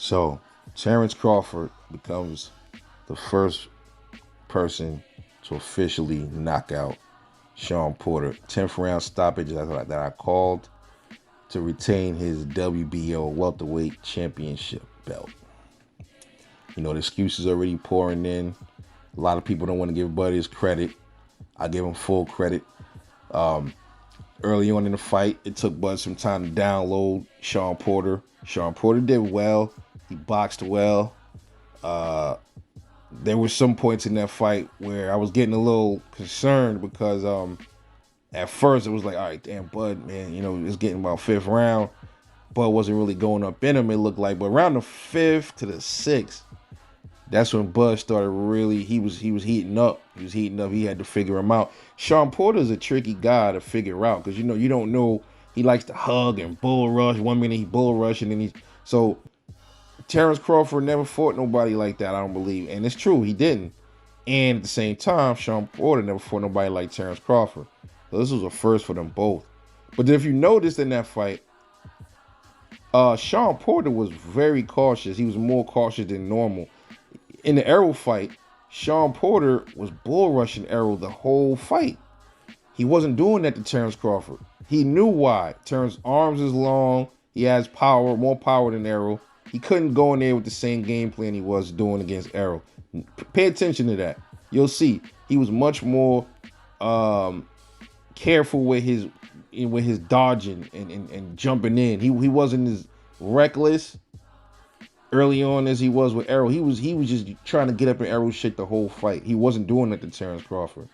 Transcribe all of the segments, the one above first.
So, Terence Crawford becomes the first person to officially knock out Shawn Porter. 10th round stoppage that I called to retain his WBO welterweight championship belt. You know, the excuses already pouring in. A lot of people don't want to give Buddy his credit. I give him full credit. Early on in the fight, it took Bud some time to download Shawn Porter. Shawn Porter did well. He boxed well. There were some points in that fight where I was getting a little concerned because at first it was like, all right, damn, Bud, man, you know, it's getting about fifth round. Bud wasn't really going up in him, it looked like. But around the fifth to the sixth, that's when Bud started really, he was heating up. He was heating up. He had to figure him out. Shawn Porter's a tricky guy to figure out because, you know, you don't know. He likes to hug and bull rush. 1 minute he bull rush and then he's... So Terence Crawford never fought nobody like that, I don't believe. And it's true, he didn't. And at the same time, Shawn Porter never fought nobody like Terence Crawford. So this was a first for them both. But if you noticed in that fight, Shawn Porter was very cautious. He was more cautious than normal. In the Errol fight, Shawn Porter was bull rushing Errol the whole fight. He wasn't doing that to Terence Crawford. He knew why. Terrence's arms is long. He has power, more power than Errol. He couldn't go in there with the same game plan he was doing against Errol. Pay attention to that. You'll see. He was much more careful with his dodging and jumping in. He wasn't as reckless early on as he was with Errol. He was just trying to get up in Errol's shit the whole fight. He wasn't doing that to Terence Crawford.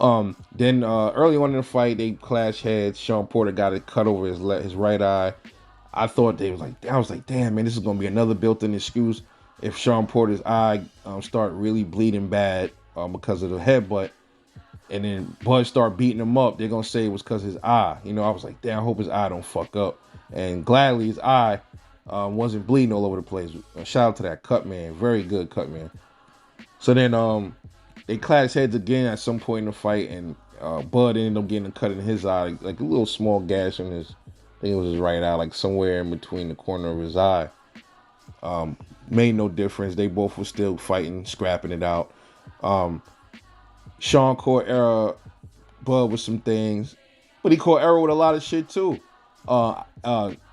Then early on in the fight, they clashed heads. Shawn Porter got it cut over his right eye. I was like, damn, man, this is gonna be another built-in excuse if Shawn Porter's eye start really bleeding bad because of the headbutt, and then Bud start beating him up. They're gonna say it was because his eye. You know, I was like, damn, I hope his eye don't fuck up. And gladly, his eye wasn't bleeding all over the place. Shout out to that cut man, very good cut man. So then they clashed heads again at some point in the fight, and Bud ended up getting a cut in his eye, like a little small gash in his, I think it was his right eye, like somewhere in between the corner of his eye. Made no difference. They both were still fighting, scrapping it out. Shawn caught Bud with some things, but he caught Errol with a lot of shit too.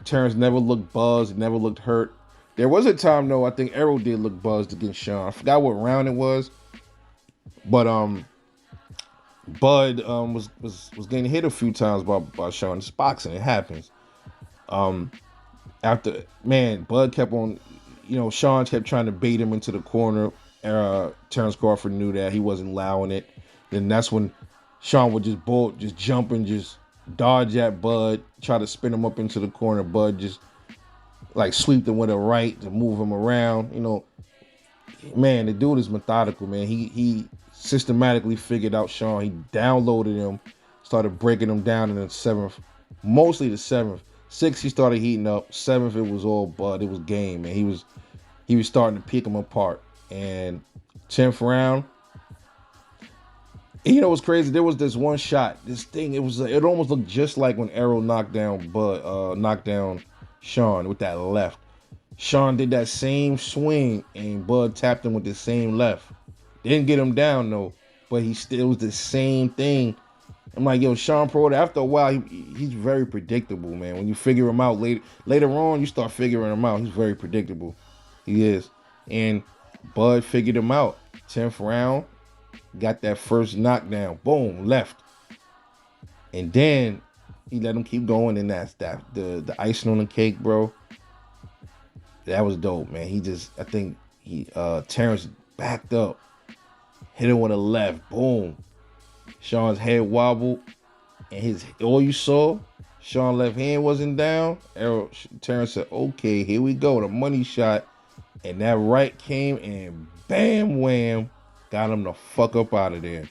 Terence never looked buzzed, never looked hurt. There was a time though, I think Errol did look buzzed against Shawn. I forgot what round it was, but Bud was getting hit a few times by Shawn. It's boxing, it happens. After, man, Bud kept on, you know, Shawn kept trying to bait him into the corner. Terence Crawford knew that. He wasn't allowing it. Then that's when Shawn would just jump and just dodge at Bud, try to spin him up into the corner. Bud just like sweep him with a right to move him around. You know, man, the dude is methodical, man. He systematically figured out Shawn. He downloaded him, started breaking him down in the seventh, mostly the seventh. Sixth, he started heating up. Seventh, it was all Bud. It was game, man. He was starting to pick him apart. And 10th round, you know what's crazy? There was this one shot, this thing. It almost looked just like when Errol knocked down Shawn with that left. Shawn did that same swing, and Bud tapped him with the same left. Didn't get him down though, but he still was the same thing. I'm like, yo, Shawn Porter, after a while, he's very predictable, man. When you figure him out later on, you start figuring him out. He's very predictable. He is. And Bud figured him out. 10th round, got that first knockdown. Boom, left. And then he let him keep going, and that's the icing on the cake, bro. That was dope, man. I think Terence backed up, hit him with a left. Boom. Shawn's head wobbled, and all you saw, Shawn's left hand wasn't down. Terence said, okay, here we go, the money shot. And that right came and bam, wham, got him the fuck up out of there.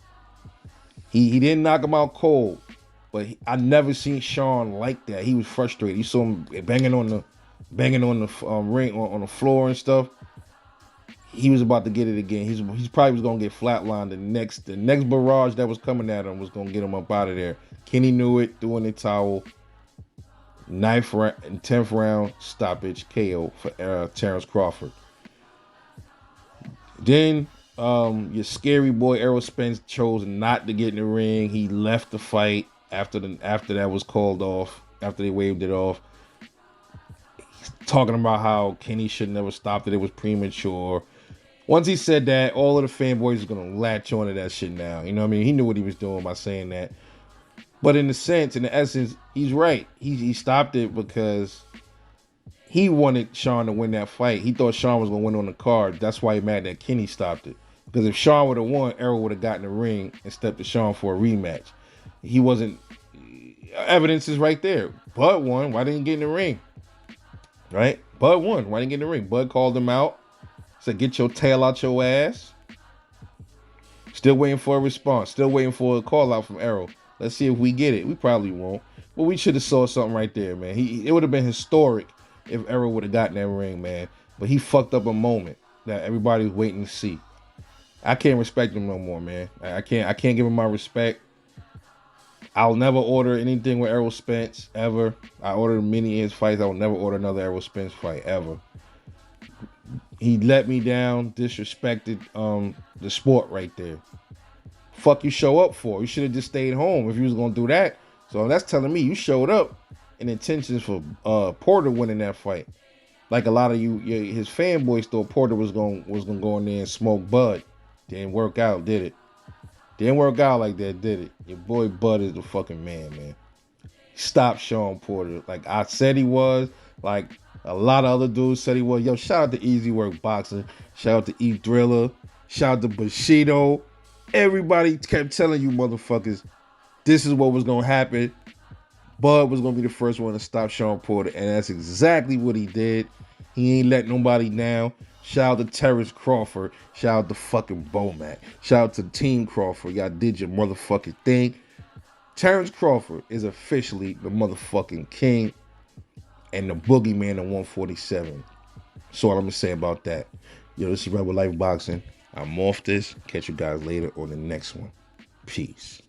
He didn't knock him out cold, but I never seen Shawn like that. He was frustrated. You saw him banging on the ring on the floor and stuff. He was about to get it again. He's probably was gonna get flatlined. The next barrage that was coming at him was gonna get him up out of there. Kenny knew it, threw in the towel. Ninth round and 10th round stoppage KO for Terence Crawford. Then your scary boy Errol Spence chose not to get in the ring. He left the fight after that was called off. After they waved it off, he's talking about how Kenny should never stopped it. It was premature. Once he said that, all of the fanboys are gonna latch onto that shit now. You know what I mean? He knew what he was doing by saying that. But in the essence, he's right. He stopped it because he wanted Shawn to win that fight. He thought Shawn was gonna win on the card. That's why he mad that Kenny stopped it. Because if Shawn would have won, Errol would have gotten the ring and stepped to Shawn for a rematch. He wasn't. Evidence is right there. Bud won. Why didn't he get in the ring? Right? Bud won. Why didn't he get in the ring? Bud called him out. Said, get your tail out your ass. Still waiting for a response. Still waiting for a call out from Errol. Let's see if we get it. We probably won't. But we should have saw something right there, man. It would have been historic if Errol would have gotten that ring, man. But he fucked up a moment that everybody was waiting to see. I can't respect him no more, man. I can't give him my respect. I'll never order anything with Errol Spence, ever. I ordered many of his fights. I will never order another Errol Spence fight, ever. He let me down, disrespected the sport right there. Fuck you show up for? You should have just stayed home if you was going to do that. So that's telling me you showed up in intentions for Porter winning that fight. Like a lot of his fanboys thought Porter was gonna go in there and smoke Bud. Didn't work out, did it? Didn't work out like that, did it? Your boy Bud is the fucking man. Stop Shawn Porter. Like I said he was. Like a lot of other dudes said he was. Yo, shout out to Easy Work Boxing. Shout out to E Driller. Shout out to Bushido. Everybody kept telling you motherfuckers this is what was gonna happen. Bud was gonna be the first one to stop Shawn Porter, and that's exactly what he did. He ain't let nobody down. Shout out to Terence Crawford. Shout out to fucking Bomac. Shout out to Team Crawford. Y'all did your motherfucking thing. Terence Crawford is officially the motherfucking king and the boogeyman of 147. That's all I'm gonna say about that. Yo, this is Rebel Life Boxing. I'm off this. Catch you guys later on the next one. Peace.